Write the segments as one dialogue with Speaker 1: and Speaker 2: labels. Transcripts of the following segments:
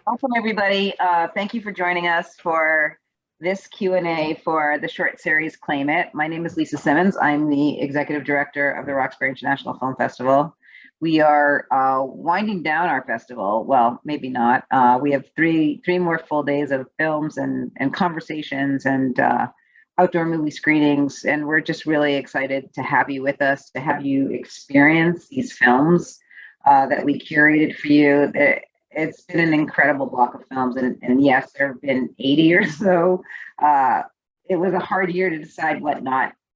Speaker 1: Welcome, everybody. Thank you for joining us for this Q&A for the short series Claim It. My name is Lisa Simmons. I'm the Executive Director of the Roxbury International Film Festival. We are winding down our festival. Well, maybe not. We have three more full days of films and conversations and outdoor movie screenings, and we're just really excited to have you with us, to have you experience these films that we curated for you. It's been an incredible block of films, and yes, there have been 80 or so. It was a hard year to decide what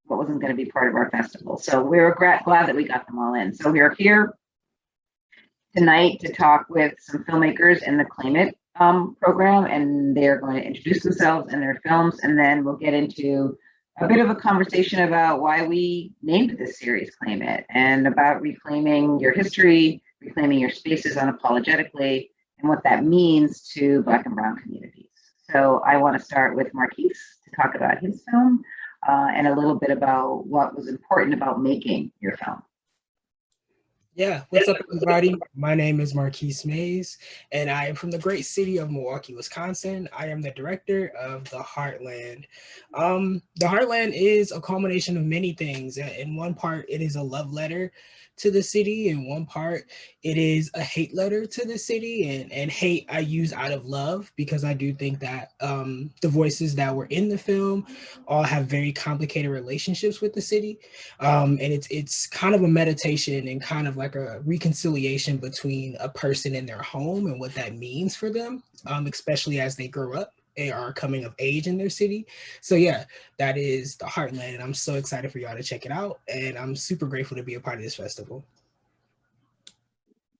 Speaker 1: wasn't going to be part of our festival. So we were glad that we got them all in. So we are here tonight to talk with some filmmakers in the Claim It program, and they're going to introduce themselves and their films, and then we'll get into a bit of a conversation about why we named this series Claim It, and about reclaiming your history, reclaiming your spaces unapologetically, and what that means to Black and Brown communities. So I want to start with Marquise to talk about his film and a little bit about what was important about making your film.
Speaker 2: Yeah, what's up, everybody? My name is Marquise Mays, and I am from the great city of Milwaukee, Wisconsin. I am the director of the Heartland. The Heartland is a culmination of many things. In one part, it is a love letter to the city. In one part, it is a hate letter to the city, and hate I use out of love, because I do think that the voices that were in the film all have very complicated relationships with the city. And it's kind of a meditation and kind of like a reconciliation between a person and their home and what that means for them, especially as they grow up and are coming of age in their city. So yeah, that is the Heartland, and I'm so excited for y'all to check it out, and I'm super grateful to be a part of this festival.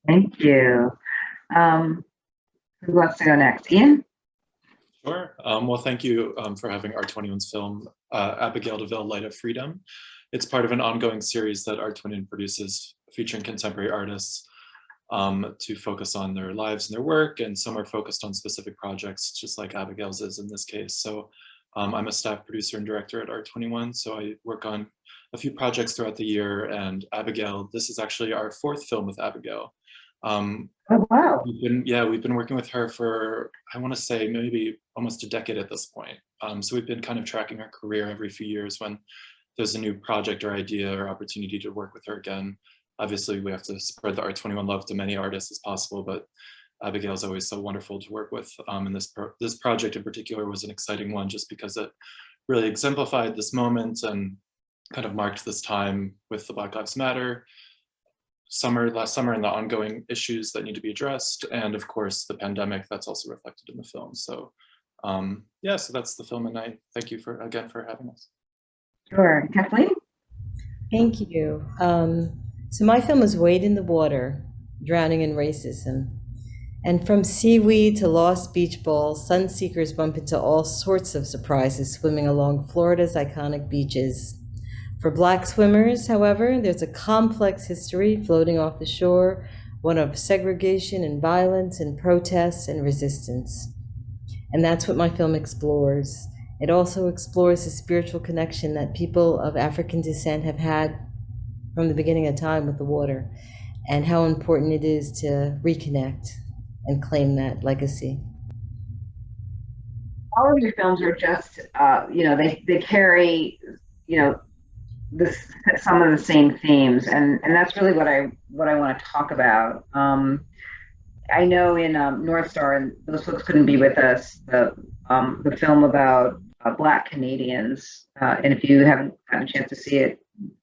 Speaker 1: Thank you. Who wants to go next? Ian?
Speaker 3: Sure. Well, thank you for having R21's film, Abigail DeVille, Light of Freedom. It's part of an ongoing series that R21 produces featuring contemporary artists to focus on their lives and their work, and some are focused on specific projects, just like Abigail's is in this case. So I'm a staff producer and director at R21, so I work on a few projects throughout the year, and Abigail, this is actually our fourth film with Abigail.
Speaker 1: Oh, wow.
Speaker 3: We've been working with her for, I want to say, maybe almost a decade at this point. So we've been kind of tracking her career every few years when there's a new project or idea or opportunity to work with her again. Obviously, we have to spread the R21 love to many artists as possible, but Abigail is always so wonderful to work with. And this project in particular was an exciting one just because it really exemplified this moment and kind of marked this time with the Black Lives Matter last summer, and the ongoing issues that need to be addressed, and of course the pandemic that's also reflected in the film. So yeah, so that's the film, and I thank you again for having us.
Speaker 1: Sure. Kathleen?
Speaker 4: Thank you. So my film is Wade in the Water, Drowning in Racism. And from seaweed to lost beach balls, sunseekers bump into all sorts of surprises swimming along Florida's iconic beaches. For Black swimmers, however, there's a complex history floating off the shore, one of segregation and violence and protests and resistance. And that's what my film explores. It also explores the spiritual connection that people of African descent have had from the beginning of time with the water, and how important it is to reconnect and claim that legacy.
Speaker 1: All of your films are just, they carry, some of the same themes, and that's really what I want to talk about. I know in North Star, and those folks couldn't be with us, the film about Black Canadians, and if you haven't gotten a chance to see it,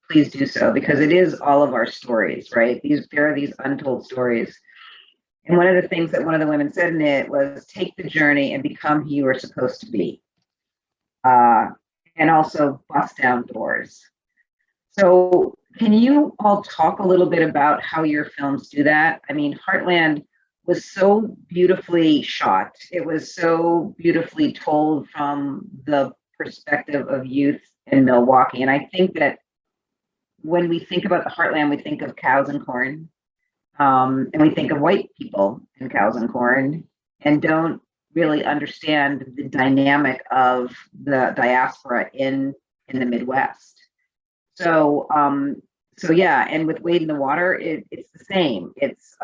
Speaker 1: please do so, because it is all of our stories, right? There are these untold stories. And one of the things that one of the women said in it was, take the journey and become who you are supposed to be. And also bust down doors. So can you all talk a little bit about how your films do that? I mean, Heartland was so beautifully shot. It was so beautifully told from the perspective of youth in Milwaukee. And I think that when we think about the Heartland, we think of cows and corn, and we think of white people and cows and corn, and don't really understand the dynamic of the diaspora in the Midwest. So So yeah, and with Wade in the Water, it's the same. It's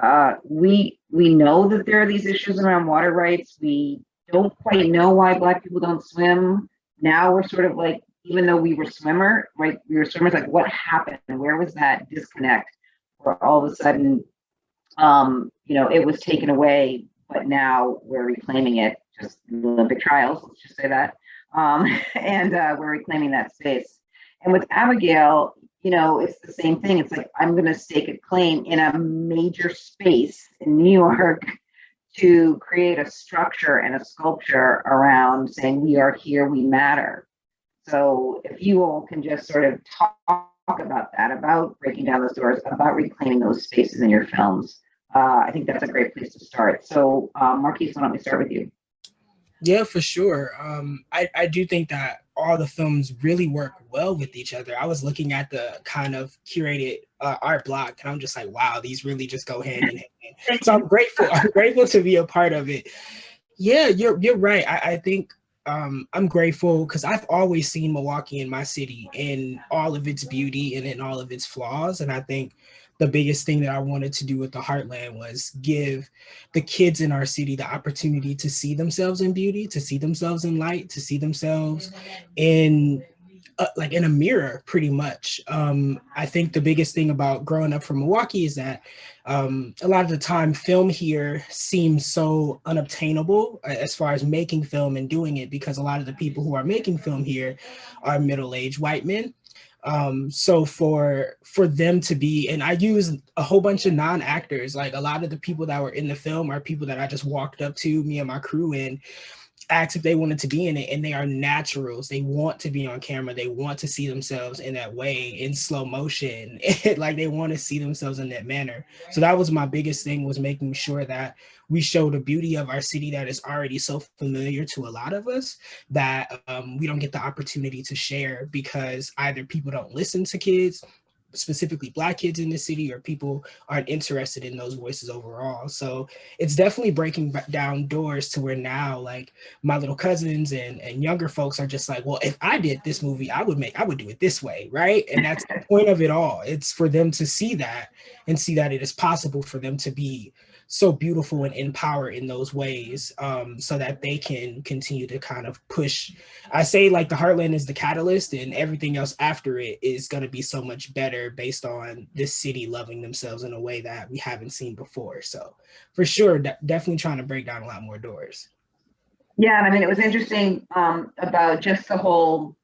Speaker 1: we know that there are these issues around water rights. We don't quite know why Black people don't swim. Now we're sort of like, even though we were swimmers, like what happened? Where was that disconnect? Where all of a sudden, it was taken away, but now we're reclaiming it. Just Olympic trials, let's just say that, and we're reclaiming that space. And with Abigail, it's the same thing. It's like, I'm going to stake a claim in a major space in New York to create a structure and a sculpture around saying we are here, we matter. So if you all can just sort of talk about that, about breaking down those doors, about reclaiming those spaces in your films, I think that's a great place to start. So Marquise, why don't we start with you?
Speaker 2: Yeah, for sure. I do think that all the films really work well with each other. I was looking at the kind of curated art block, and I'm just like, wow, these really just go hand in hand. So I'm grateful. I'm grateful to be a part of it. Yeah, you're right. I think I'm grateful because I've always seen Milwaukee in my city in all of its beauty and in all of its flaws. And I think the biggest thing that I wanted to do with the Heartland was give the kids in our city the opportunity to see themselves in beauty, to see themselves in light, to see themselves in like in a mirror, pretty much. I think the biggest thing about growing up from Milwaukee is that a lot of the time film here seems so unobtainable as far as making film and doing it, because a lot of the people who are making film here are middle-aged white men. So for them to be, and I use a whole bunch of non-actors, like a lot of the people that were in the film are people that I just walked up to, me and my crew, and asked if they wanted to be in it, and they are naturals. They want to be on camera. They want to see themselves in that way, in slow motion. Like they want to see themselves in that manner. So that was my biggest thing, was making sure that we show the beauty of our city that is already so familiar to a lot of us, that we don't get the opportunity to share because either people don't listen to kids, specifically Black kids in the city, or people aren't interested in those voices overall. So it's definitely breaking down doors to where now, like, my little cousins and younger folks are just like, well, if I did this movie, I would do it this way, right? And that's the point of it all. It's for them to see that and see that it is possible for them to be so beautiful and empowered in those ways, so that they can continue to kind of push. I say, like, the Heartland is the catalyst, and everything else after it is going to be so much better based on this city loving themselves in a way that we haven't seen before. So for sure, definitely trying to break down a lot more doors.
Speaker 1: Yeah, I mean, it was interesting about just the whole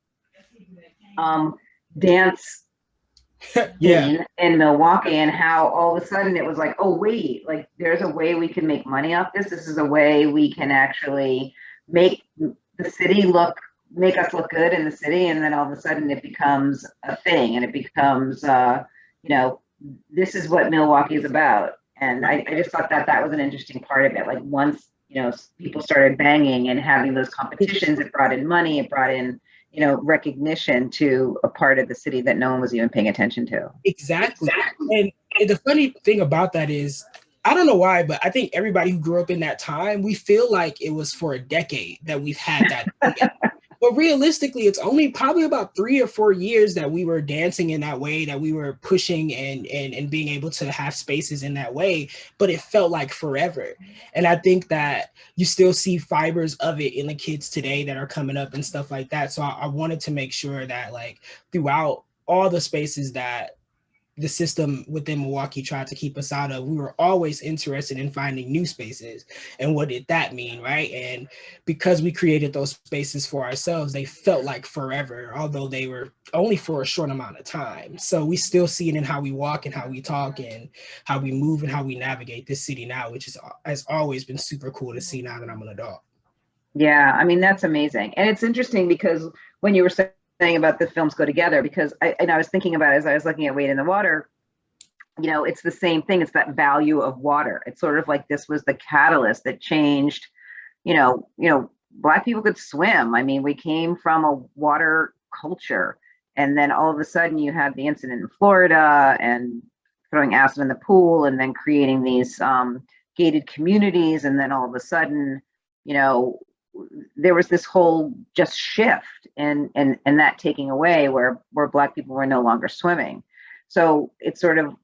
Speaker 1: dance
Speaker 2: Yeah,
Speaker 1: scene in Milwaukee, and how all of a sudden it was like, oh wait, like there's a way we can make money off this. This is a way we can actually make the city make us look good in the city. And then all of a sudden it becomes a thing, and it becomes this is what Milwaukee is about. And I just thought that was an interesting part of it. Like, once people started banging and having those competitions, it brought in money, it brought in recognition to a part of the city that no one was even paying attention to.
Speaker 2: exactly. And the funny thing about that is, I don't know why, but I think everybody who grew up in that time, we feel like it was for a decade that we've had that. But realistically, it's only probably about 3 or 4 years that we were dancing in that way, that we were pushing and being able to have spaces in that way. But it felt like forever. And I think that you still see fibers of it in the kids today that are coming up and stuff like that. So I wanted to make sure that, like, throughout all the spaces that the system within Milwaukee tried to keep us out of, we were always interested in finding new spaces. And what did that mean, right? And because we created those spaces for ourselves, they felt like forever, although they were only for a short amount of time. So we still see it in how we walk and how we talk and how we move and how we navigate this city now, which has always been super cool to see now that I'm an adult.
Speaker 1: Yeah, I mean, that's amazing. And it's interesting because when you were saying about the films go together, because I was thinking about it as I was looking at Wade in the Water, it's the same thing. It's that value of water. It's sort of like this was the catalyst that changed, Black people could swim. I mean, we came from a water culture, and then all of a sudden you had the incident in Florida and throwing acid in the pool, and then creating these gated communities. And then all of a sudden, there was this whole just shift and that taking away where Black people were no longer swimming. So it's sort of,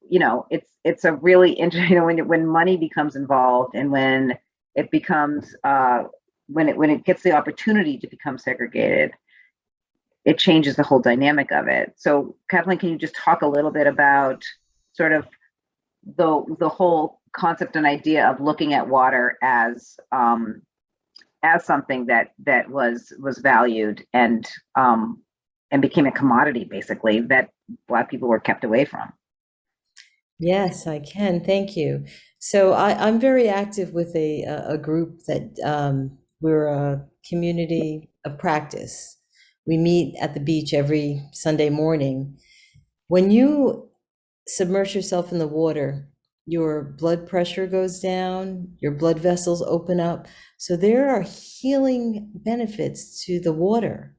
Speaker 1: it's a really interesting, when money becomes involved, and when it becomes, when it gets the opportunity to become segregated, it changes the whole dynamic of it. So Kathleen, can you just talk a little bit about sort of the whole concept and idea of looking at water as something that was valued and became a commodity, basically, that Black people were kept away from?
Speaker 4: Yes, I can. Thank you. So I'm very active with a group that we're a community of practice. We meet at the beach every Sunday morning. When you submerge yourself in the water, your blood pressure goes down, your blood vessels open up. So there are healing benefits to the water.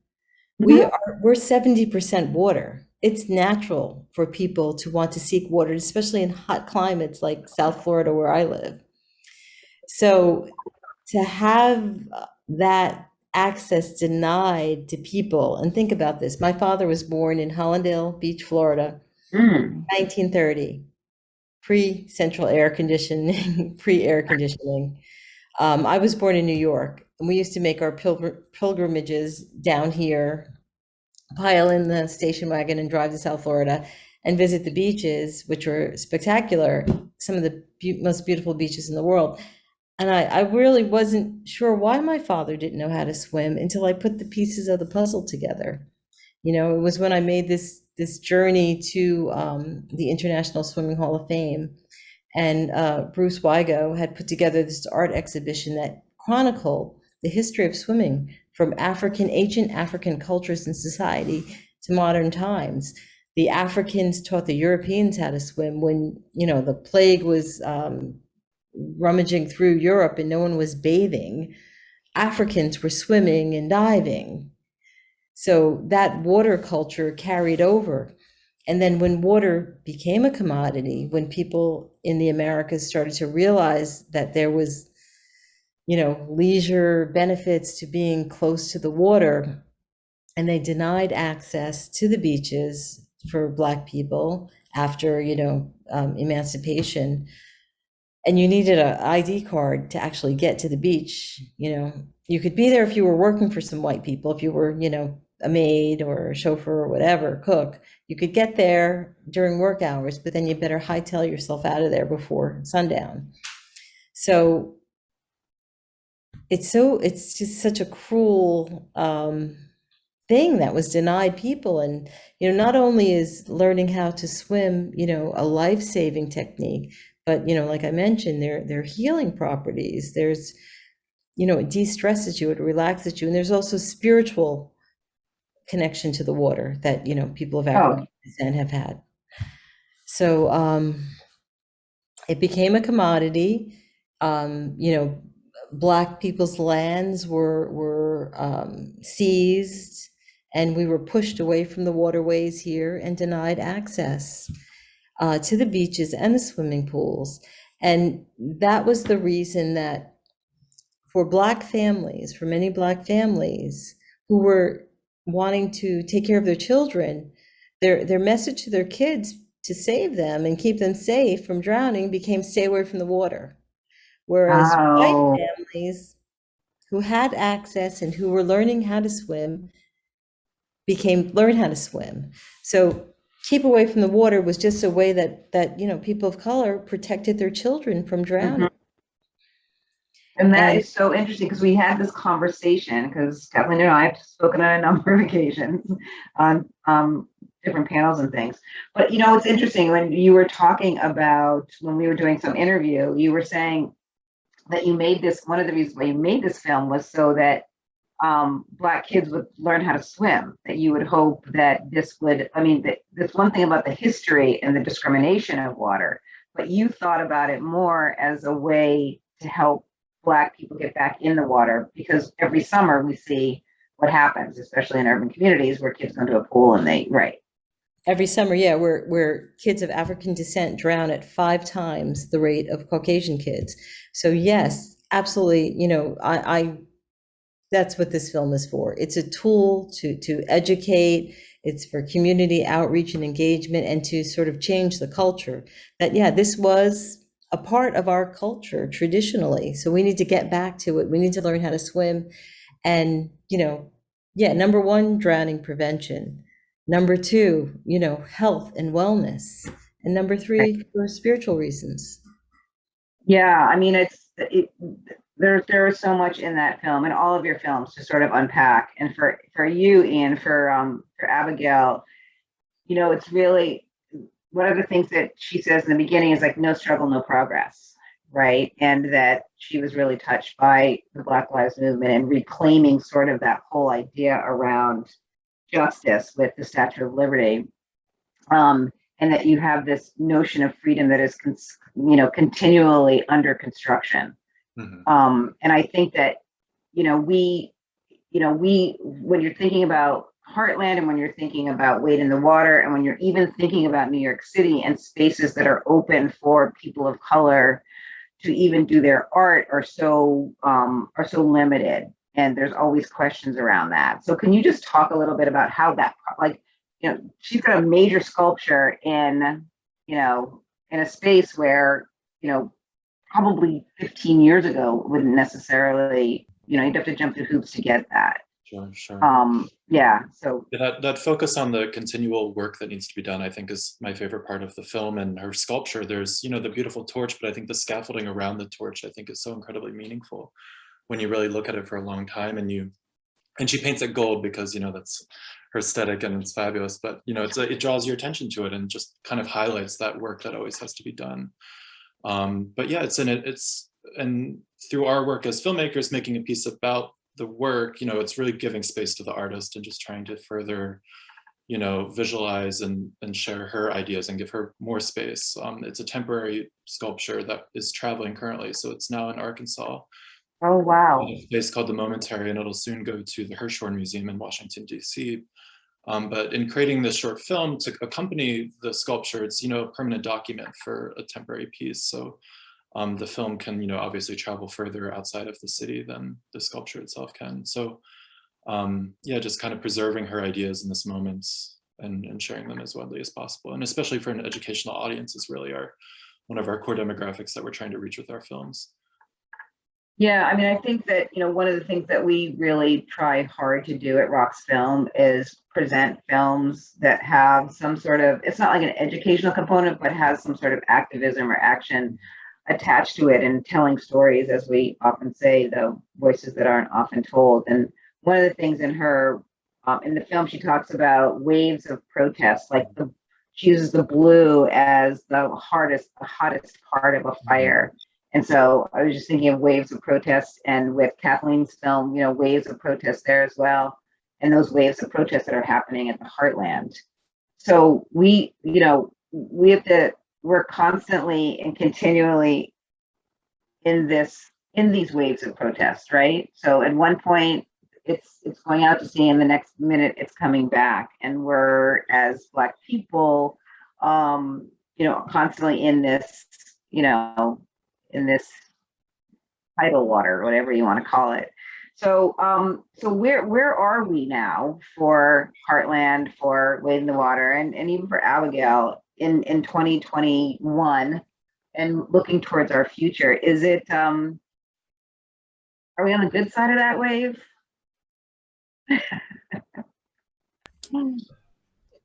Speaker 4: We're 70% water. It's natural for people to want to seek water, especially in hot climates like South Florida, where I live. So to have that access denied to people, and think about this. My father was born in Hollandale Beach, Florida, 1930, pre-central air conditioning, pre-air conditioning. I was born in New York, and we used to make our pilgrimages down here, pile in the station wagon and drive to South Florida and visit the beaches, which were spectacular, some of the most beautiful beaches in the world. And I really wasn't sure why my father didn't know how to swim until I put the pieces of the puzzle together. It was when I made this journey to the International Swimming Hall of Fame, and Bruce Wygo had put together this art exhibition that chronicled the history of swimming from ancient African cultures and society to modern times. The Africans taught the Europeans how to swim when, the plague was rummaging through Europe and no one was bathing. Africans were swimming and diving. So that water culture carried over. And then when water became a commodity, when people in the Americas started to realize that there was, leisure benefits to being close to the water, and they denied access to the beaches for Black people after, emancipation, and you needed an ID card to actually get to the beach. You could be there if you were working for some white people, if you were, a maid or a chauffeur or whatever, cook. You could get there during work hours, but then you better hightail yourself out of there before sundown. So it's just such a cruel thing that was denied people. And, not only is learning how to swim, a life-saving technique, but, like I mentioned, there are healing properties. There's, it de-stresses you, it relaxes you. And there's also spiritual connection to the water that, people of African descent have had. So it became a commodity. Black people's lands were seized, and we were pushed away from the waterways here and denied access to the beaches and the swimming pools. And that was the reason that for many Black families who were wanting to take care of their children, their message to their kids to save them and keep them safe from drowning became stay away from the water. Whereas white families who had access and who were learning how to swim learn how to swim. So keep away from the water was just a way that people of color protected their children from drowning.
Speaker 1: And that is so interesting, because we had this conversation, because Kathleen and I have spoken on a number of occasions on different panels and things. But it's interesting, when you were talking about, when we were doing some interview, you were saying that you made this, one of the reasons why you made this film was so that Black kids would learn how to swim, that you would hope that this would, that's one thing about the history and the discrimination of water, but you thought about it more as a way to help Black people get back in the water, because every summer we see what happens, especially in urban communities, where kids go to a pool and
Speaker 4: every summer, yeah, where kids of African descent drown at 5 times the rate of Caucasian kids. So yes, absolutely. I That's what this film is for. It's a tool to educate. It's for community outreach and engagement, and to sort of change the culture that, yeah, this was a part of our culture traditionally. So we need to get back to it. We need to learn how to swim. And, yeah, number one, drowning prevention. Number two, health and wellness. And number three, for spiritual reasons.
Speaker 1: Yeah, I mean, there is so much in that film and all of your films to sort of unpack. And for you, Ian, for Abigail, it's really one of the things that she says in the beginning is like, no struggle, no progress, right? And that she was really touched by the Black Lives Movement and reclaiming sort of that whole idea around justice with the Statue of Liberty. And that you have this notion of freedom that is, continually under construction. Mm-hmm. And I think that, we, when you're thinking about Heartland, and when you're thinking about Wade in the Water, and when you're even thinking about New York City and spaces that are open for people of color to even do their art, are so limited, and there's always questions around that. So can you just talk a little bit about how that, she's got a major sculpture in a space where, probably 15 years ago wouldn't necessarily, you'd have to jump through hoops to get that.
Speaker 3: Sure.
Speaker 1: Yeah. So
Speaker 3: that focus on the continual work that needs to be done, I think, is my favorite part of the film. And her sculpture, there's, the beautiful torch, but I think the scaffolding around the torch, I think, is so incredibly meaningful when you really look at it for a long time. And she paints it gold because, that's her aesthetic and it's fabulous, but, it draws your attention to it and just kind of highlights that work that always has to be done. But yeah, and through our work as filmmakers, making a piece about the work, it's really giving space to the artist and just trying to further, visualize and share her ideas and give her more space. It's a temporary sculpture that is traveling currently. So it's now in Arkansas.
Speaker 1: Oh, wow.
Speaker 3: A place called The Momentary, and it'll soon go to the Hirshhorn Museum in Washington, D.C. But in creating this short film to accompany the sculpture, it's, a permanent document for a temporary piece. So the film can, obviously travel further outside of the city than the sculpture itself can. So just kind of preserving her ideas in this moment and sharing them as widely as possible. And especially for an educational audience is really one of our core demographics that we're trying to reach with our films.
Speaker 1: Yeah, I mean, I think that, one of the things that we really try hard to do at RoxFilm is present films that have some sort of, it's not like an educational component, but has some sort of activism or action attached to it, and telling stories, as we often say, the voices that aren't often told. And one of the things in her, in the film, she talks about waves of protest, like she uses the blue as the hottest part of a fire. And so I was just thinking of waves of protest, and with Kathleen's film, waves of protest there as well. And those waves of protest that are happening at the Heartland. So we're constantly and continually in these waves of protest, right? So at one point it's going out to sea, and the next minute it's coming back. And we're, as Black people, constantly in this, in this tidal water, whatever you want to call it. So where are we now for Heartland, for Wade in the Water, and even for Abigail in 2021, and looking towards our future? Is it, are we on the good side of that wave?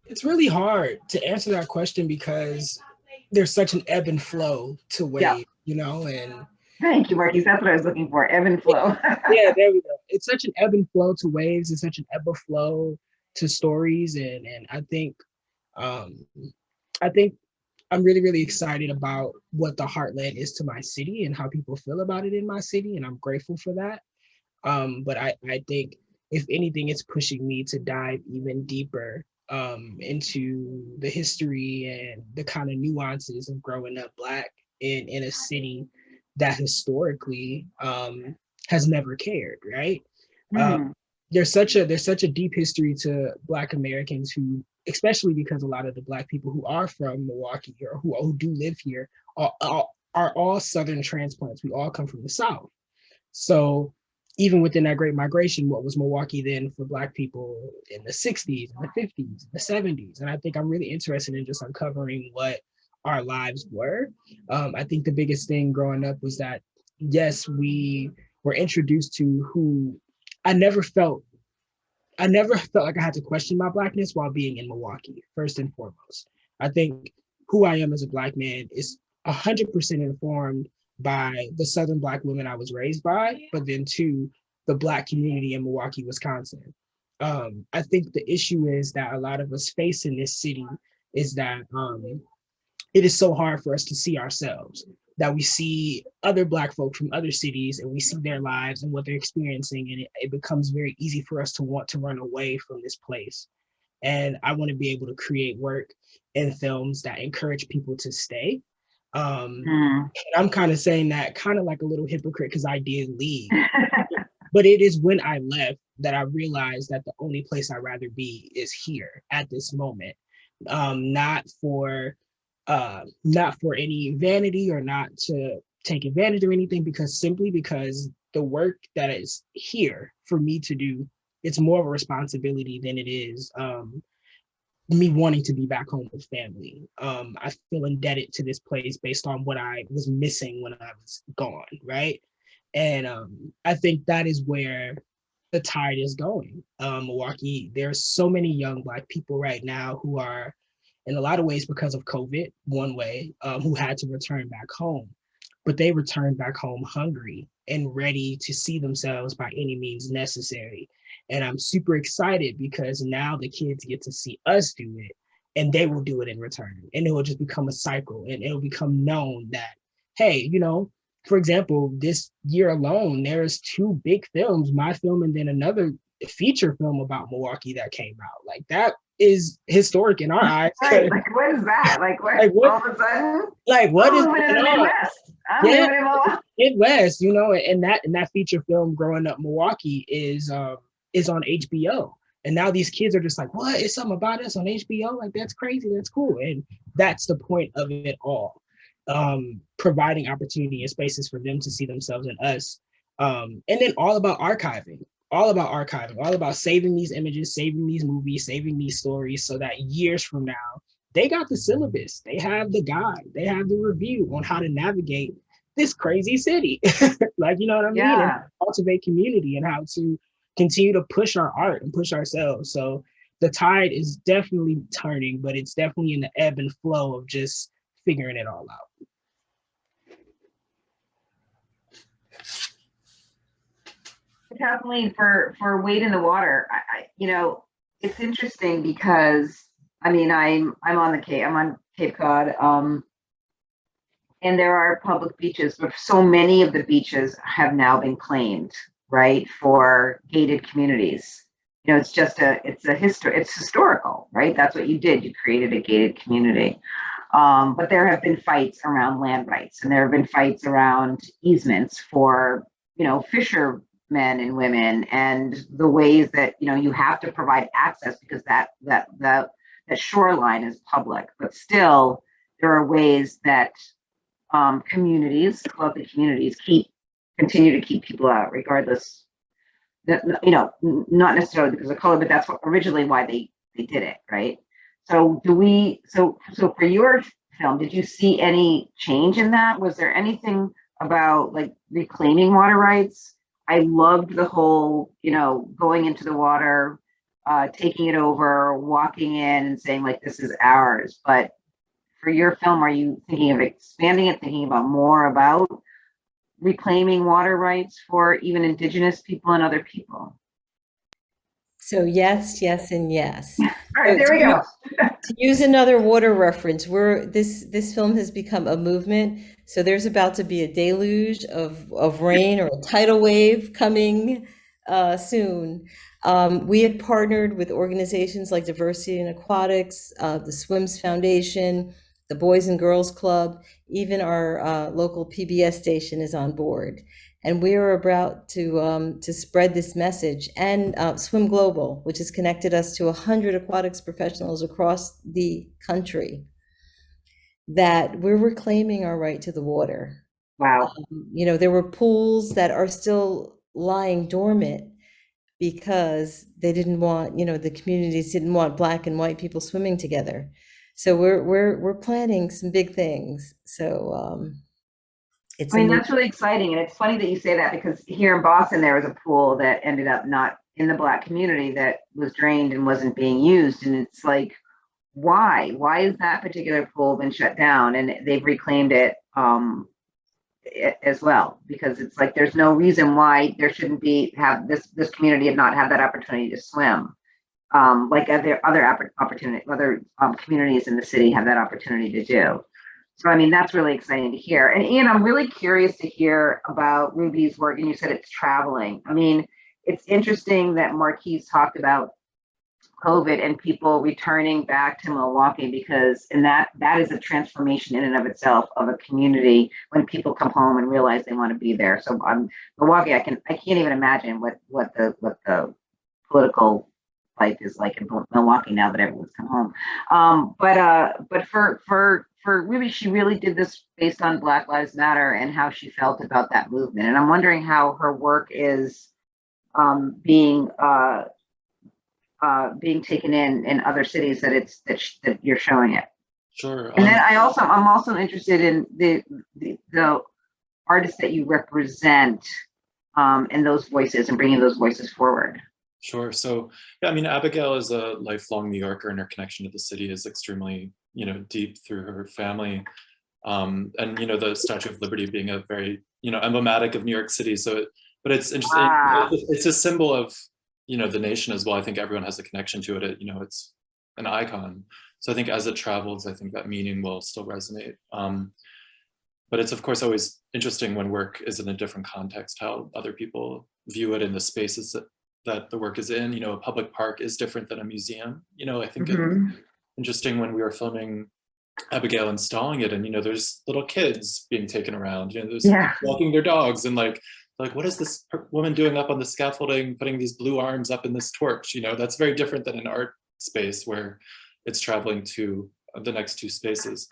Speaker 2: It's really hard to answer that question because there's such an ebb and flow to wave, and
Speaker 1: thank you, Marquise. That's what I was looking for. Ebb and flow.
Speaker 2: Yeah, there we go. It's such an ebb and flow to waves. It's such an ebb and flow to stories, and I think I'm really, really excited about what the Heartland is to my city and how people feel about it in my city, and I'm grateful for that. But I think, if anything, it's pushing me to dive even deeper into the history and the kind of nuances of growing up Black in a city that historically has never cared, right? There's such a deep history to Black Americans who, especially because a lot of the Black people who are from Milwaukee or who do live here are all Southern transplants. We all come from the South. So even within that Great Migration, what was Milwaukee then for Black people in the 60s, and the 50s, the 70s? And I think I'm really interested in just uncovering what our lives were. I think the biggest thing growing up was that, yes, we were introduced to who I never felt like I had to question my Blackness while being in Milwaukee, first and foremost. I think who I am as a Black man is 100% informed by the Southern Black women I was raised by, but then two, the Black community in Milwaukee, Wisconsin. I think the issue is that a lot of us face in this city is that it is so hard for us to see ourselves, that we see other Black folk from other cities and we see their lives and what they're experiencing, and it becomes very easy for us to want to run away from this place. And I want to be able to create work in films that encourage people to stay. I'm kind of saying that kind of like a little hypocrite because I did leave. But it is when I left that I realized that the only place I'd rather be is here at this moment. Not for any vanity or not to take advantage or anything, because simply because the work that is here for me to do, it's more of a responsibility than it is me wanting to be back home with family. I feel indebted to this place based on what I was missing when I was gone, right? And I think that is where the tide is going. Milwaukee, there's so many young Black people right now who are, in a lot of ways because of COVID, one way, who had to return back home. But they returned back home hungry and ready to see themselves by any means necessary. And I'm super excited because now the kids get to see us do it, and they will do it in return. And it will just become a cycle, and it'll become known that, hey, you know, for example, this year alone, there's 2 big films, my film and then another feature film about Milwaukee that came out. Like, that is historic in our eyes.
Speaker 1: Right, like what is that? Like what all of a sudden?
Speaker 2: Like what is
Speaker 1: going on? Midwest. I'm
Speaker 2: yeah,
Speaker 1: living in Milwaukee.
Speaker 2: Midwest, you know, and that feature film growing up Milwaukee is on HBO. And now these kids are just like, what? It's something about us on HBO? Like, that's crazy, that's cool. And that's the point of it all. Providing opportunity and spaces for them to see themselves in us. And then all about saving these images, saving these movies, saving these stories, so that years from now, they got the syllabus, they have the guide, they have the review on how to navigate this crazy city. Like, you know what I mean?
Speaker 1: Yeah.
Speaker 2: And cultivate community and how to continue to push our art and push ourselves. So the tide is definitely turning, but it's definitely in the ebb and flow of just figuring it all out.
Speaker 1: Kathleen, for Wade in the Water, I you know, it's interesting because I mean I'm on Cape Cod, and there are public beaches, but so many of the beaches have now been claimed, right, for gated communities. You know, it's historical, right? That's what you did. You created a gated community. But there have been fights around land rights, and there have been fights around easements for, you know, fishermen and women, and the ways that, you know, you have to provide access because that shoreline is public. But still, there are ways that wealthy communities continue to keep people out, regardless. That, you know, not necessarily because of color, but that's originally why they did it, right? So so for your film, did you see any change in that? Was there anything about like reclaiming water rights? I loved the whole, you know, going into the water, taking it over, walking in and saying like, this is ours. But for your film, are you thinking of expanding it, thinking about more about reclaiming water rights for even Indigenous people and other people?
Speaker 4: So yes, yes, and yes.
Speaker 1: All right, there we go.
Speaker 4: To use another water reference, this film has become a movement. So there's about to be a deluge of rain or a tidal wave coming soon. We had partnered with organizations like Diversity in Aquatics, the Swims Foundation, the Boys and Girls Club, even our local PBS station is on board. And we are about to spread this message, and Swim Global, which has connected us to 100 aquatics professionals across the country, that we're reclaiming our right to the water.
Speaker 1: Wow.
Speaker 4: You know, there were pools that are still lying dormant because they didn't want, the communities didn't want Black and white people swimming together. So we're planning some big things. So it's
Speaker 1: I
Speaker 4: a
Speaker 1: mean,
Speaker 4: new.
Speaker 1: that's really exciting. And it's funny that you say that, because here in Boston, there was a pool that ended up not in the Black community that was drained and wasn't being used. And it's like, why? Why is that particular pool been shut down? And they've reclaimed it as well, because it's like, there's no reason why there shouldn't be this community had not had that opportunity to swim. Like other communities in the city have that opportunity to do. So, I mean, that's really exciting to hear. And Ian, I'm really curious to hear about Ruby's work. And you said it's traveling. I mean, it's interesting that Marquise talked about COVID and people returning back to Milwaukee, because that is a transformation in and of itself of a community when people come home and realize they want to be there. So Milwaukee, I can't even imagine what the political life is like in Milwaukee now that everyone's come home. But for Ruby, she really did this based on Black Lives Matter and how she felt about that movement. And I'm wondering how her work is being taken in other cities that you're showing it.
Speaker 3: Sure.
Speaker 1: And then I'm also interested in the artists that you represent and those voices and bringing those voices forward.
Speaker 3: Sure. So, yeah, I mean, Abigail is a lifelong New Yorker, and her connection to the city is extremely, deep through her family. And, the Statue of Liberty being a very, emblematic of New York City. So, but it's interesting.
Speaker 1: Ah.
Speaker 3: It's a symbol of, the nation as well. I think everyone has a connection to it. It's an icon. So I think as it travels, I think that meaning will still resonate. But it's, of course, always interesting when work is in a different context, how other people view it in the spaces that the work is in. A public park is different than a museum. I think it's interesting when we were filming Abigail installing it, and there's little kids being taken around, there's walking their dogs, and like what is this woman doing up on the scaffolding, putting these blue arms up in this torch? That's very different than an art space where it's traveling to the next two spaces.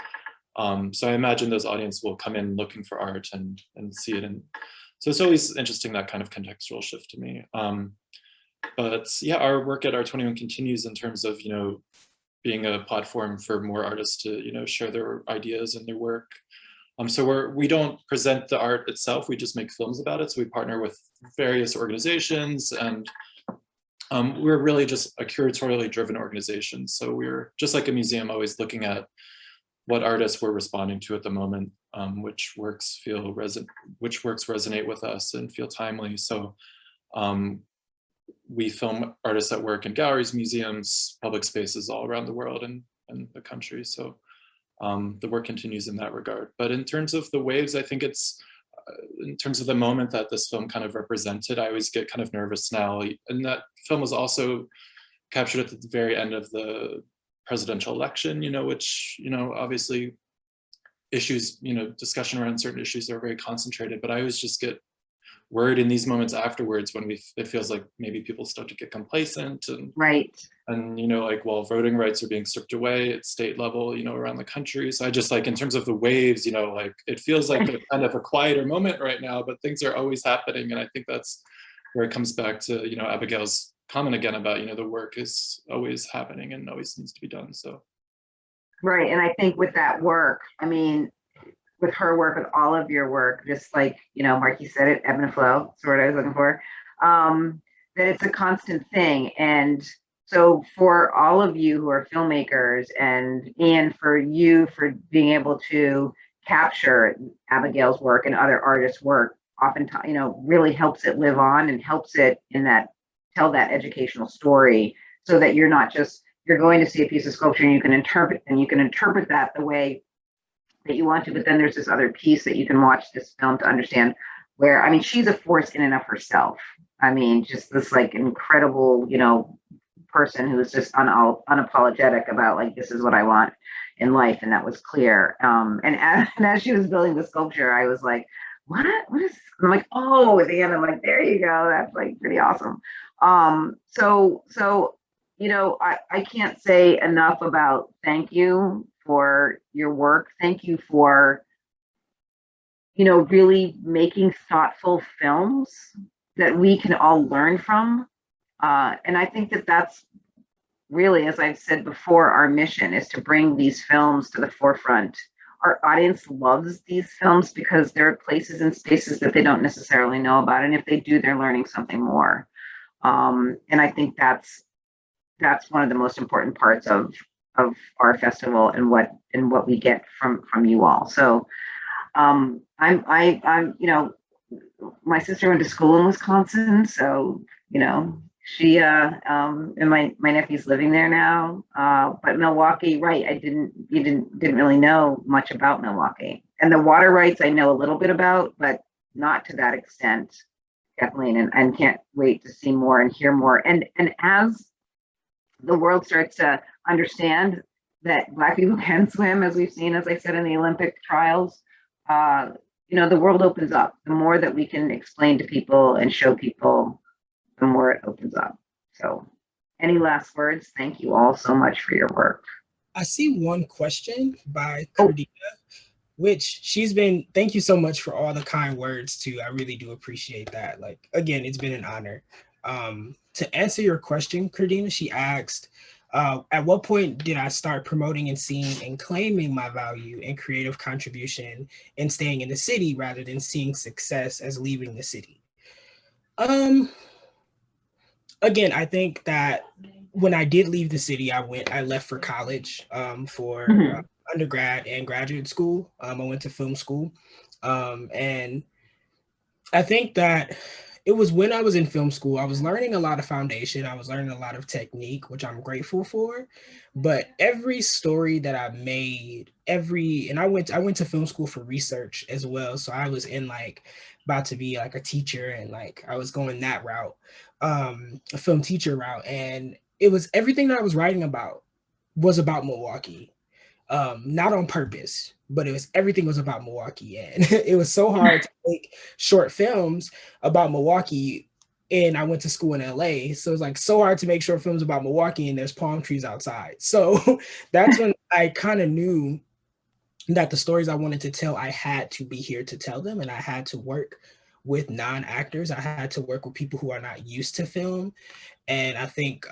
Speaker 3: So I imagine those audience will come in looking for art and see it, and so it's always interesting, that kind of contextual shift to me. But yeah, our work at Art21 continues in terms of being a platform for more artists to share their ideas and their work. So we don't present the art itself, we just make films about it. So we partner with various organizations, and we're really just a curatorially driven organization. So we're just like a museum, always looking at what artists we're responding to at the moment, which works resonate with us and feel timely. So we film artists at work in galleries, museums, public spaces all around the world and the country. So the work continues in that regard. But in terms of the waves, I think it's, in terms of the moment that this film kind of represented, I always get kind of nervous now. And that film was also captured at the very end of the presidential election, which, obviously issues, discussion around certain issues are very concentrated, but I always just get worried in these moments afterwards when it feels like maybe people start to get complacent and like, while voting rights are being stripped away at state level, around the country. So I just, like, in terms of the waves, like, it feels like a kind of a quieter moment right now, but things are always happening. And I think that's where it comes back to, Abigail's comment again about, the work is always happening and always needs to be done. So.
Speaker 1: Right. And I think with that work, I mean, with her work, with all of your work, just like, Marquis said it, ebb and flow, sort of, I was looking for, that it's a constant thing. And so for all of you who are filmmakers, and Ian, for you, for being able to capture Abigail's work and other artists' work, oftentimes, really helps it live on and helps it tell that educational story, so that you're not just, you're going to see a piece of sculpture and you can interpret that the way that you want to, but then there's this other piece that you can watch this film to understand where, I mean, she's a force in and of herself. I mean, just this like incredible, person who is just unapologetic about, like, this is what I want in life. And that was clear. And as she was building the sculpture, I was like, what is, I'm like, oh, at the end, I'm like, there you go. That's like pretty awesome. So, I can't say enough about thank you for your work. Thank you for, really making thoughtful films that we can all learn from. And I think that that's really, as I've said before, our mission is to bring these films to the forefront. Our audience loves these films because there are places and spaces that they don't necessarily know about. And if they do, they're learning something more. And I think that's one of the most important parts of our festival and what we get from you all. So I'm my sister went to school in Wisconsin, so she and my nephew's living there now. But Milwaukee, right? You didn't really know much about Milwaukee, and the water rights I know a little bit about, but not to that extent, Kathleen, and can't wait to see more and hear more. And as the world starts to understand that Black people can swim, as we've seen, as I said, in the Olympic trials, the world opens up. The more that we can explain to people and show people, the more it opens up. So any last words? Thank you all so much for your work.
Speaker 2: I see one question by Cardina, which thank you so much for all the kind words too. I really do appreciate that. Like, again, it's been an honor. To answer your question, Cardina, she asked, at what point did I start promoting and seeing and claiming my value and creative contribution and staying in the city rather than seeing success as leaving the city? Again, I think that when I did leave the city, I left for college for undergrad and graduate school. I went to film school. And I think that it was when I was in film school, I was learning a lot of foundation. I was learning a lot of technique, which I'm grateful for. But every story that I made, and I went to film school for research as well. So I was about to be like a teacher, and like I was going that route, a film teacher route. And it was everything that I was writing about was about Milwaukee. Not on purpose, but everything was about Milwaukee. And it was so hard to make short films about Milwaukee. And I went to school in LA. So it was like so hard to make short films about Milwaukee and there's palm trees outside. So that's when I kind of knew that the stories I wanted to tell, I had to be here to tell them. And I had to work with non-actors. I had to work with people who are not used to film. And I think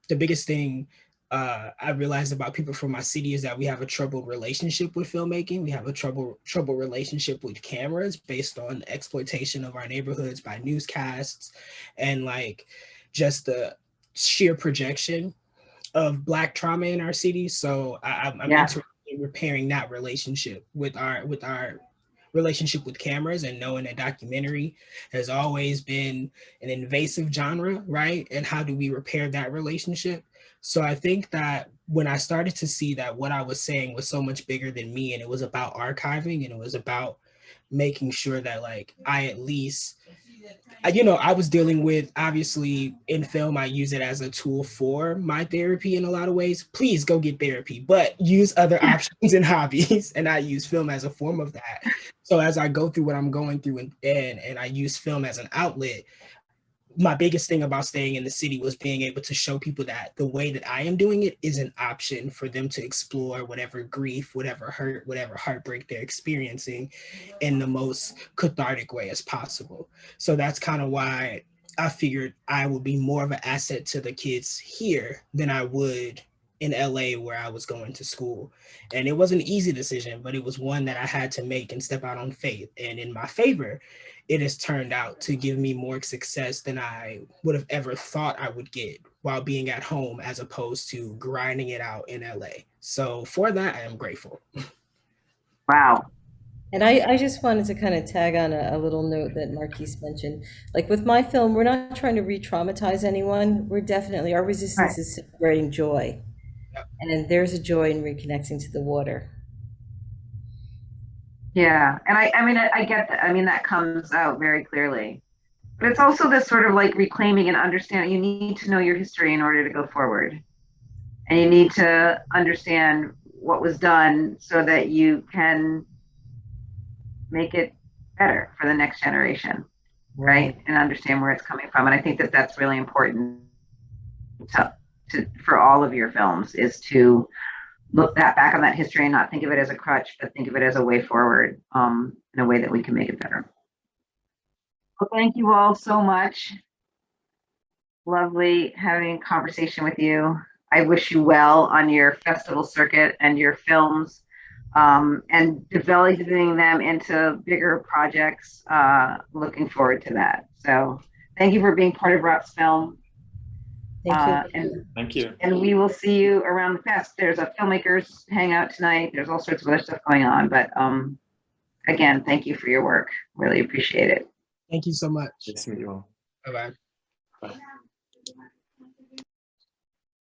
Speaker 2: the biggest thing I realized about people from my city is that we have a troubled relationship with filmmaking. We have a troubled relationship with cameras based on the exploitation of our neighborhoods by newscasts and like just the sheer projection of Black trauma in our city. So I'm interested in repairing that relationship with our relationship with cameras, and knowing that documentary has always been an invasive genre, right? And how do we repair that relationship? So I think that when I started to see that what I was saying was so much bigger than me, and it was about archiving, and it was about making sure that like I at least, I was dealing with, obviously in film, I use it as a tool for my therapy in a lot of ways. Please go get therapy, but use other options and hobbies. And I use film as a form of that. So as I go through what I'm going through and I use film as an outlet, my biggest thing about staying in the city was being able to show people that the way that I am doing it is an option for them to explore whatever grief, whatever hurt, whatever heartbreak they're experiencing in the most cathartic way as possible. So that's kind of why I figured I would be more of an asset to the kids here than I would in LA where I was going to school. And it was an easy decision, but it was one that I had to make and step out on faith. And in my favor, it has turned out to give me more success than I would have ever thought I would get while being at home, as opposed to grinding it out in LA. So for that, I am grateful.
Speaker 1: Wow.
Speaker 4: And I just wanted to kind of tag on a little note that Marquise mentioned. Like with my film, we're not trying to re-traumatize anyone. We're definitely, our resistance is celebrating joy.
Speaker 2: Yep.
Speaker 4: And there's a joy in reconnecting to the water.
Speaker 1: Yeah, and I get that. I mean, that comes out very clearly. But it's also this sort of like reclaiming and understanding. You need to know your history in order to go forward. And you need to understand what was done so that you can make it better for the next generation, right? And understand where it's coming from. And I think that that's really important for all of your films, is to look back on that history and not think of it as a crutch, but think of it as a way forward, in a way that we can make it better. Well, thank you all so much. Lovely having a conversation with you. I wish you well on your festival circuit and your films, and developing them into bigger projects. Looking forward to that. So thank you for being part of RoxFilm.
Speaker 4: Thank you.
Speaker 1: And
Speaker 3: Thank you.
Speaker 1: And we will see you around the fest. There's a filmmakers hangout tonight. There's all sorts of other stuff going on. But again, thank you for your work. Really appreciate it.
Speaker 2: Thank you so much.
Speaker 3: Nice to meet you all.
Speaker 2: Bye-bye.
Speaker 3: Bye.